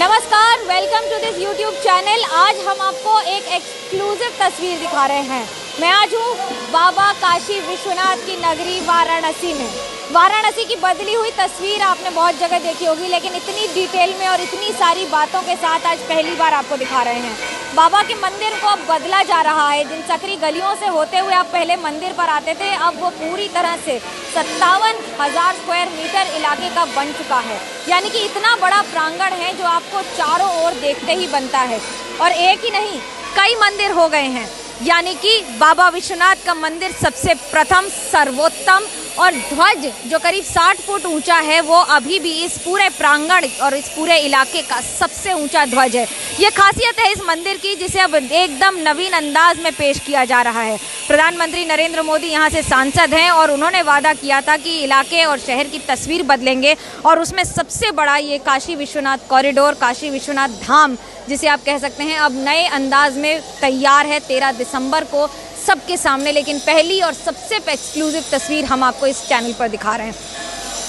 नमस्कार, welcome to this YouTube channel. आज हम आपको एक एक्सक्लूसिव तस्वीर दिखा रहे हैं। मैं आज हूँ बाबा काशी विश्वनाथ की नगरी वाराणसी में। वाराणसी की बदली हुई तस्वीर आपने बहुत जगह देखी होगी, लेकिन इतनी डिटेल में और इतनी सारी बातों के साथ आज पहली बार आपको दिखा रहे हैं। बाबा के मंदिर को अब बदला जा रहा है। जिन सकरी गलियों से होते हुए आप पहले मंदिर पर आते थे, अब वो पूरी तरह से 57,000 स्क्वायर मीटर इलाके का बन चुका है। यानी कि इतना बड़ा प्रांगण है जो आपको चारों ओर देखते ही बनता है। और एक ही नहीं, कई मंदिर हो गए हैं। यानी कि बाबा विश्वनाथ का मंदिर सबसे प्रथम, सर्वोत्तम, और ध्वज जो करीब 60 फुट ऊंचा है, वो अभी भी इस पूरे प्रांगण और इस पूरे इलाके का सबसे ऊंचा ध्वज है। ये खासियत है इस मंदिर की, जिसे अब एकदम नवीन अंदाज में पेश किया जा रहा है। प्रधानमंत्री नरेंद्र मोदी यहाँ से सांसद हैं और उन्होंने वादा किया था कि इलाके और शहर की तस्वीर बदलेंगे, और उसमें सबसे बड़ा ये काशी विश्वनाथ कॉरिडोर, काशी विश्वनाथ धाम जिसे आप कह सकते हैं, अब नए अंदाज में तैयार है 13 दिसंबर को सबके सामने। लेकिन पहली और सबसे एक्सक्लूसिव तस्वीर हम आपको इस चैनल पर दिखा रहे हैं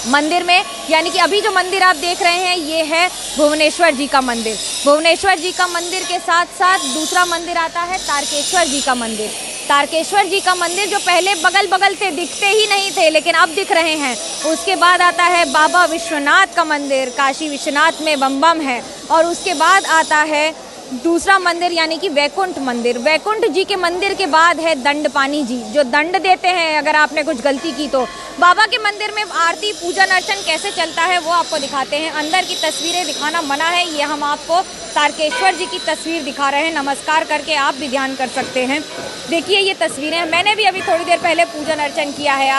मंदिर में। यानी कि अभी जो मंदिर आप देख रहे हैं, ये है भुवनेश्वर जी का मंदिर। भुवनेश्वर जी का मंदिर के साथ साथ दूसरा मंदिर आता है तारकेश्वर जी का मंदिर। तारकेश्वर जी का मंदिर जो पहले बगल बगल से दिखते ही नहीं थे, लेकिन अब दिख रहे हैं। उसके बाद आता है बाबा विश्वनाथ का मंदिर, काशी विश्वनाथ में बम बम है। और उसके बाद आता है दूसरा मंदिर, यानी कि वैकुंठ मंदिर। वैकुंठ जी के मंदिर के बाद है दंडपानी जी, जो दंड देते हैं अगर आपने कुछ गलती की तो। बाबा के मंदिर में आरती, पूजन अर्चन कैसे चलता है वो आपको दिखाते हैं। अंदर की तस्वीरें दिखाना मना है, ये हम आपको तारकेश्वर जी की तस्वीर दिखा रहे हैं। नमस्कार करके आप भी ध्यान कर सकते हैं। देखिए ये तस्वीरें, मैंने भी अभी थोड़ी देर पहले पूजन अर्चन किया है।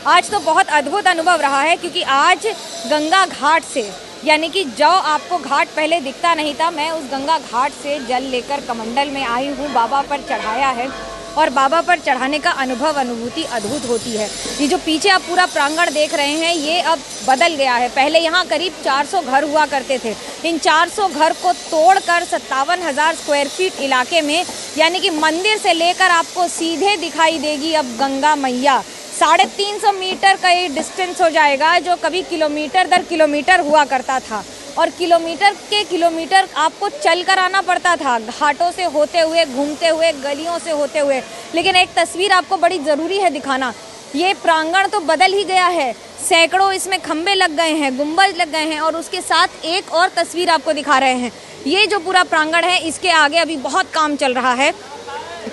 आज तो बहुत अद्भुत अनुभव रहा है, क्योंकि आज गंगा घाट से, यानी कि जो आपको घाट पहले दिखता नहीं था, मैं उस गंगा घाट से जल लेकर कमंडल में आई हूँ, बाबा पर चढ़ाया है। और बाबा पर चढ़ाने का अनुभूति अद्भुत होती है। ये जो पीछे आप पूरा प्रांगण देख रहे हैं, ये अब बदल गया है। पहले यहाँ करीब 400 घर हुआ करते थे। इन 400 घर को तोड़कर 57,000 स्क्वायर फीट इलाके में, यानी कि मंदिर से लेकर आपको सीधे दिखाई देगी अब गंगा मैया। 350 मीटर का ये डिस्टेंस हो जाएगा, जो कभी किलोमीटर दर किलोमीटर हुआ करता था। और किलोमीटर के किलोमीटर आपको चल कर आना पड़ता था, घाटों से होते हुए, घूमते हुए, गलियों से होते हुए। लेकिन एक तस्वीर आपको बड़ी ज़रूरी है दिखाना। ये प्रांगण तो बदल ही गया है, सैकड़ों इसमें खंबे लग गए हैं, गुंबज लग गए हैं। और उसके साथ एक और तस्वीर आपको दिखा रहे हैं। ये जो पूरा प्रांगण है, इसके आगे अभी बहुत काम चल रहा है।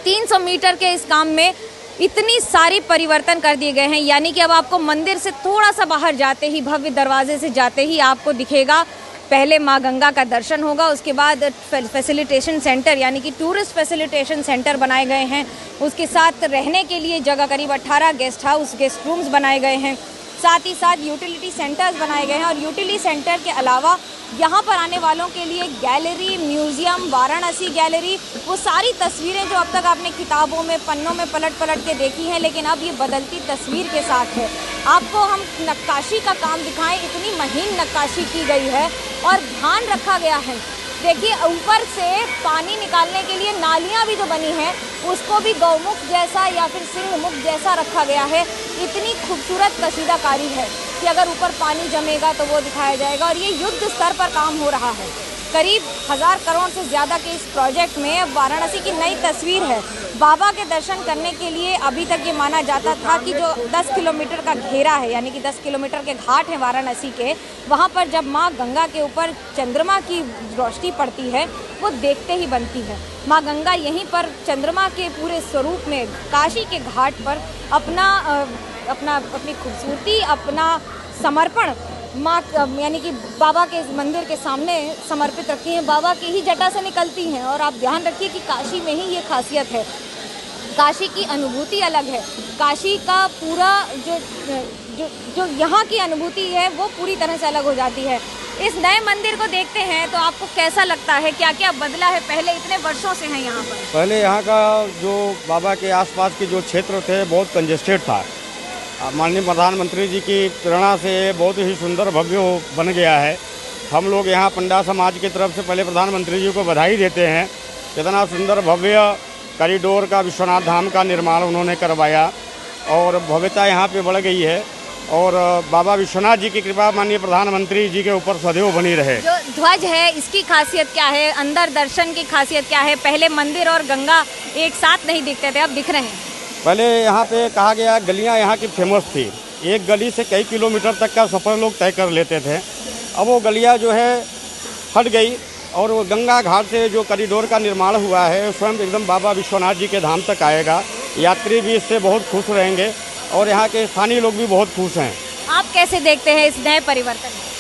300 मीटर के इस काम में इतनी सारी परिवर्तन कर दिए गए हैं। यानी कि अब आपको मंदिर से थोड़ा सा बाहर जाते ही, भव्य दरवाजे से जाते ही आपको दिखेगा, पहले माँ गंगा का दर्शन होगा। उसके बाद फैसिलिटेशन सेंटर, यानी कि टूरिस्ट फैसिलिटेशन सेंटर बनाए गए हैं। उसके साथ रहने के लिए जगह, करीब 18 गेस्ट हाउस, गेस्ट रूम्स बनाए गए हैं। साथ ही साथ यूटिलिटी सेंटर्स बनाए गए हैं। और यूटिलिटी सेंटर के अलावा यहाँ पर आने वालों के लिए गैलरी, म्यूज़ियम, वाराणसी गैलरी, वो सारी तस्वीरें जो अब तक आपने किताबों में, पन्नों में पलट पलट के देखी हैं, लेकिन अब ये बदलती तस्वीर के साथ है। आपको हम नक्काशी का काम दिखाएं, इतनी महीन नक्काशी की गई है और ध्यान रखा गया है। देखिए ऊपर से पानी निकालने के लिए नालियाँ भी जो बनी हैं, उसको भी गौमुख जैसा या फिर सिंह मुख जैसा रखा गया है। इतनी खूबसूरत कशीदाकारी है कि अगर ऊपर पानी जमेगा तो वो दिखाया जाएगा। और ये युद्ध स्तर पर काम हो रहा है। करीब 1000 करोड़ से ज़्यादा के इस प्रोजेक्ट में अब वाराणसी की नई तस्वीर है। बाबा के दर्शन करने के लिए अभी तक ये माना जाता था कि जो 10 किलोमीटर का घेरा है, यानी कि 10 किलोमीटर के घाट हैं वाराणसी के, वहाँ पर जब माँ गंगा के ऊपर चंद्रमा की रोशनी पड़ती है, वो देखते ही बनती है। माँ गंगा यहीं पर चंद्रमा के पूरे स्वरूप में काशी के घाट पर अपनी खूबसूरती, अपना समर्पण माँ, यानी कि बाबा के मंदिर के सामने समर्पित रखी हैं। बाबा की ही जटा से निकलती हैं। और आप ध्यान रखिए कि काशी में ही ये खासियत है। काशी की अनुभूति अलग है। काशी का पूरा जो यहाँ की अनुभूति है, वो पूरी तरह से अलग हो जाती है। इस नए मंदिर को देखते हैं तो आपको कैसा लगता है, क्या क्या बदला है? पहले इतने वर्षों से हैं यहाँ पर। पहले यहाँ का जो बाबा के आसपास के जो क्षेत्र थे, बहुत कंजेस्टेड था। माननीय प्रधानमंत्री जी की प्रेरणा से बहुत ही सुंदर भव्य बन गया है। हम लोग यहाँ पंडा समाज की तरफ से पहले प्रधानमंत्री जी को बधाई देते हैं। इतना सुंदर भव्य कॉरिडोर का, विश्वनाथ धाम का निर्माण उन्होंने करवाया और भव्यता यहाँ पे बढ़ गई है। और बाबा विश्वनाथ जी की कृपा माननीय प्रधानमंत्री जी के ऊपर सदैव बनी रहे। जो ध्वज है इसकी खासियत क्या है, अंदर दर्शन की खासियत क्या है? पहले मंदिर और गंगा एक साथ नहीं दिखते थे, अब दिख रहे हैं। पहले यहाँ पे कहा गया गलियाँ यहाँ की फेमस थी, एक गली से कई किलोमीटर तक का सफ़र लोग तय कर लेते थे। अब वो गलियाँ जो है हट गई और वो गंगा घाट से जो कॉरिडोर का निर्माण हुआ है स्वयं एकदम बाबा विश्वनाथ जी के धाम तक आएगा। यात्री भी इससे बहुत खुश रहेंगे और यहाँ के स्थानीय लोग भी बहुत खुश हैं। आप कैसे देखते हैं इस नए परिवर्तन को?